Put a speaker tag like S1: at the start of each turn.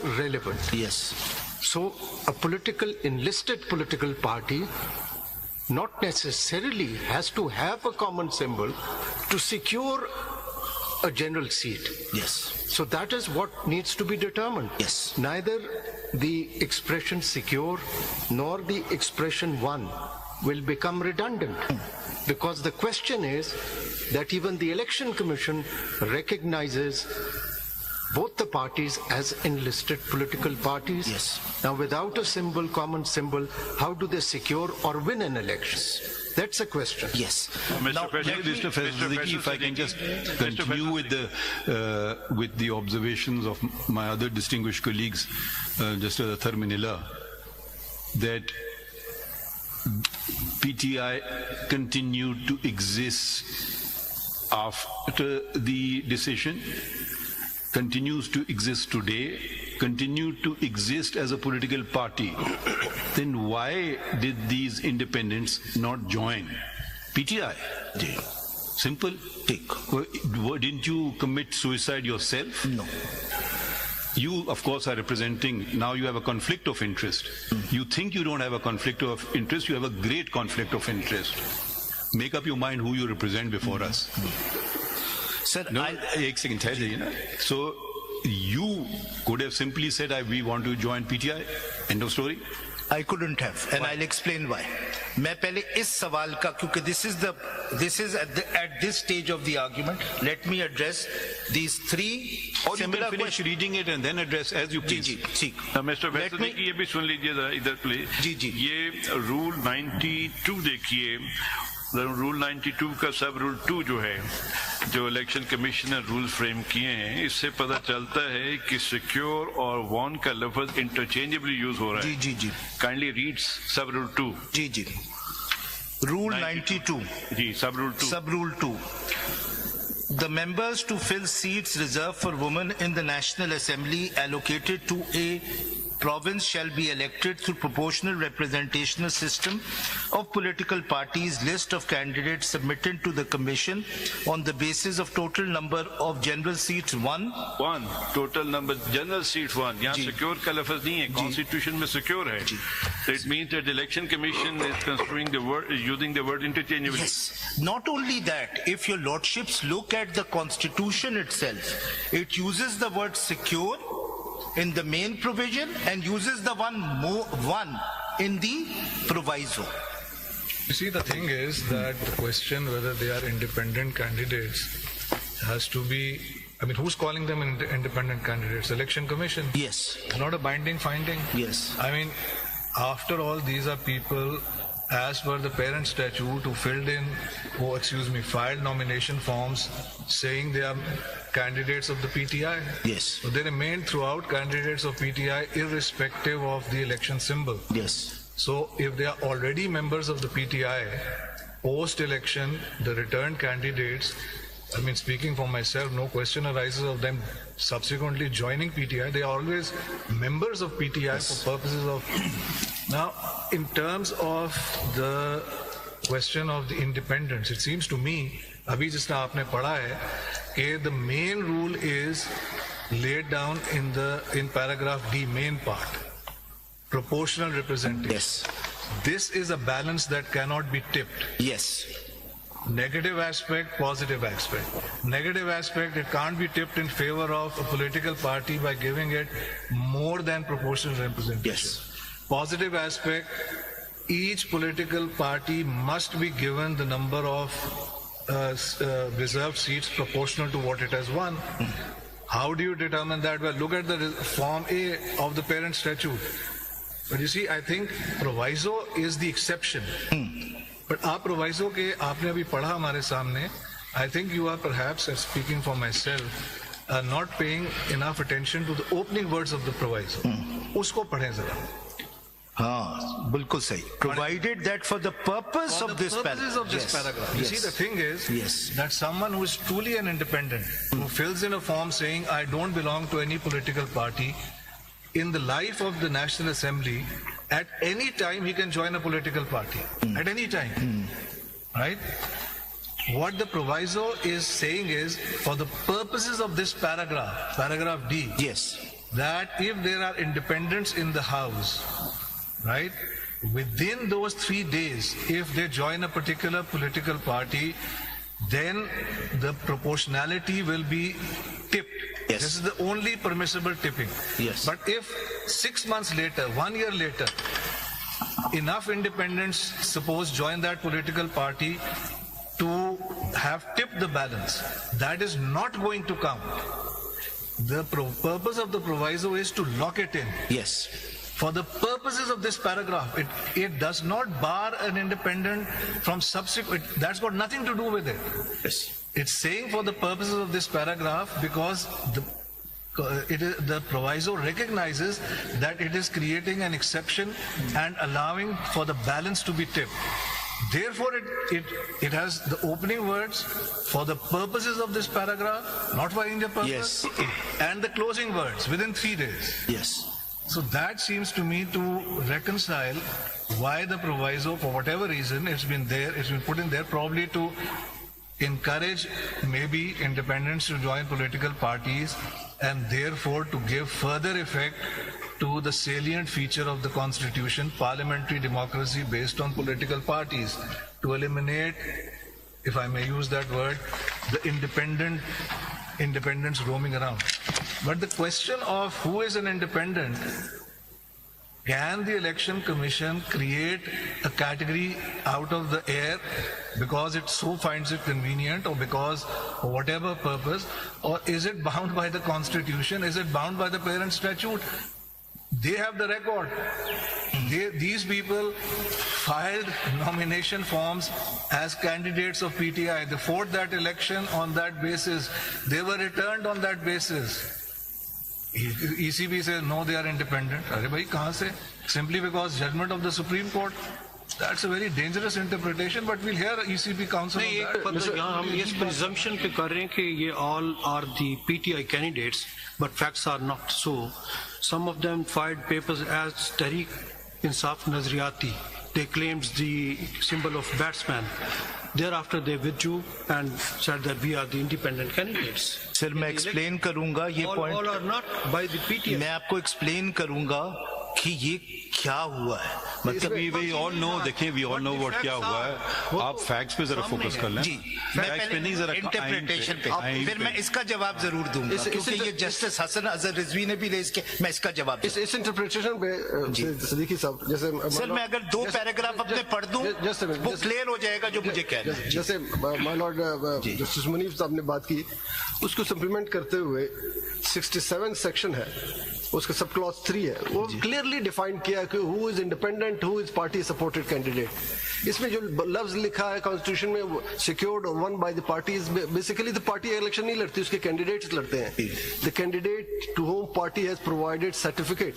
S1: relevant.
S2: Yes.
S1: So a enlisted political party not necessarily has to have a common symbol to secure a general seat.
S2: Yes.
S1: So that is what needs to be determined.
S2: Yes.
S1: Neither the expression secure nor the expression one will become redundant, because the question is that even the Election Commission recognizes both the parties as enlisted political parties.
S2: Yes.
S1: Now, without a symbol, common symbol, how do they secure or win an election? That's a question.
S2: Yes.
S3: Mr. Faiz, if I can just continue with the observations of my other distinguished colleagues, just as Athar Manila, that PTI continued to exist after the decision, continues to exist today, continued to exist as a political party, then why did these independents not join PTI? Simple. Didn't you commit suicide yourself?
S2: No.
S3: You, of course, are representing, now you have a conflict of interest. You think you don't have a conflict of interest, you have a great conflict of interest. Make up your mind who you represent before us.
S2: Sir,
S3: no, एक second, so you could have simply said, we want to join PTI, end of story?
S2: I couldn't have, and I'll explain why. मैं पहले इस सवाल का, क्योंकि this is at this stage of the argument, let me address these three
S3: or
S2: similar
S3: you can finish reading it and then address as you please.
S2: जी, ठीक.
S4: Mr. Vaisudhi की ये भी सुन लीजिए जरा इधर प्लीज.
S2: जी.
S4: ये रूल 92 देखिए. रूल 92 का सब रूल 2 जो है, जो इलेक्शन कमीशन ने रूल फ्रेम किए हैं, इससे पता चलता है कि सिक्योर और वॉन का लफ्ज इंटरचेंजेबली यूज हो रहा है.
S2: जी.
S4: काइंडली रीड्स सब रूल 2.
S2: जी. Rule 92.
S4: जी, सब rule 2.
S2: The members to fill seats reserved for women in the National Assembly allocated to a province shall be elected through proportional representational system of political parties. List of candidates submitted to the commission on the basis of total number of general seats 1.
S4: Total number general seats 1. यहाँ secure का लफ्ज नहीं है, constitution में secure है. It means that the election commission is construing the word, using the word interchangeably.
S2: Yes. Not only that, if your lordships look at the constitution itself, it uses the word secure in the main provision and uses the one in the proviso.
S5: You see, the thing is that the question whether they are independent candidates has to be, who's calling them independent candidates? Election Commission.
S2: Yes.
S5: Not a binding finding.
S2: Yes.
S5: After all, these are people, as per the parent statute, who filed nomination forms saying they are candidates of the PTI.
S2: Yes.
S5: So they remain throughout candidates of PTI irrespective of the election symbol.
S2: Yes.
S5: So if they are already members of the PTI, post-election, the returned candidates, speaking for myself, no question arises of them subsequently joining PTI. They are always members of PTI. Yes. For purposes of... Now, in terms of the question of the independence, it seems to me, abhi jisna aapne padha hai, the main rule is laid down in paragraph D, main part, proportional representation.
S2: Yes.
S5: This is a balance that cannot be tipped.
S2: Yes.
S5: Negative aspect, positive aspect. Negative aspect, it can't be tipped in favor of a political party by giving it more than proportional representation.
S2: Yes.
S5: Positive aspect, each political party must be given the number of reserved seats proportional to what it has won. How do you determine that? Well, look at the Form A of the parent statute. But you see, I think proviso is the exception. But आप proviso के आपने अभी पढ़ा हमारे सामने, I think you are perhaps, speaking for myself, not paying enough attention to the opening words of the proviso. उसको पढ़ें जरा.
S2: हाँ, बिल्कुल सही. Provided that for the purpose of this
S5: paragraph. You see, the thing is that someone who is truly an independent, who fills in a form saying, I don't belong to any political party, in the life of the National Assembly, at any time he can join a political party. At any time. Right? What the proviso is saying is, for the purposes of this paragraph D,
S2: yes,
S5: that if there are independents in the House, right, within those 3 days, if they join a particular political party, then the proportionality will be tipped.
S2: Yes.
S5: This is the only permissible tipping.
S2: Yes.
S5: But if 6 months later, 1 year later, enough independents, suppose, join that political party to have tipped the balance, that is not going to count. The purpose of the proviso is to lock it in.
S2: Yes.
S5: For the purposes of this paragraph, it does not bar an independent from subsequent, that's got nothing to do with it.
S2: Yes.
S5: It's saying for the purposes of this paragraph because the proviso recognizes that it is creating an exception and allowing for the balance to be tipped. Therefore, it has the opening words for the purposes of this paragraph, not for India purpose,
S2: Yes.
S5: and the closing words within 3 days.
S2: Yes.
S5: So that seems to me to reconcile why the proviso, for whatever reason, it's been put in there, probably to encourage maybe independents to join political parties and therefore to give further effect to the salient feature of the constitution, parliamentary democracy based on political parties, to eliminate, if I may use that word, the independents roaming around. But the question of who is an independent, can the Election Commission create a category out of the air because it so finds it convenient or because for whatever purpose, or is it bound by the Constitution? Is it bound by the parent statute? They have the record. These people filed nomination forms as candidates of PTI. They fought that election on that basis. They were returned on that basis. ECB says no, they are independent. Arey bhai, kahan se? Simply because judgment of the Supreme Court. That's a very dangerous interpretation, but we'll hear ECB counsel on that.
S6: यहाँ हम इस presumption पे कर रहे हैं कि ये all are the PTI candidates, but facts are not so. Some of them filed papers as Tehreek Insaf Nazariyati. They claimed the symbol of batsman. Thereafter they withdrew and said that we are the independent candidates.
S2: Sir मैं explain करूंगा ये point.
S6: All are not by the PTI.
S2: मैं आपको explain करूंगा कि ये क्या हुआ है.
S3: मतलब we all know, देखिए we all know what क्या हुआ है. आप फैक्ट्स पे जरा फोकस कर लें.
S2: जी, मैं पहले इंटरप्रिटेशन पे, फिर मैं इसका जवाब जरूर दूंगा क्योंकि ये जस्टिस हसन अजहर रिजवी ने भी रेज किया. मैं इसका जवाब
S1: इस इंटरप्रिटेशन पे सदीकी साहब, जैसे
S2: सर मैं अगर 2 पैराग्राफ अपने पढ़ दूं वो क्लियर हो जाएगा जो मुझे कह रहे हैं.
S1: जैसे माय लॉर्ड जस्टिस मुनीफ साहब ने बात की, उसको सप्लीमेंट करते हुए 67 सेक्शन है, उसका सब क्लॉज 3 है, वो क्लियरली डिफाइन किया कि who is independent, who is party supported candidate. इसमें जो लफ्ज लिखा है कॉन्स्टिट्यूशन में, सिक्योर्ड और won by the parties, basically the party election नहीं लड़ती, उसके कैंडिडेट्स लड़ते हैं. The candidate to whom party has provided certificate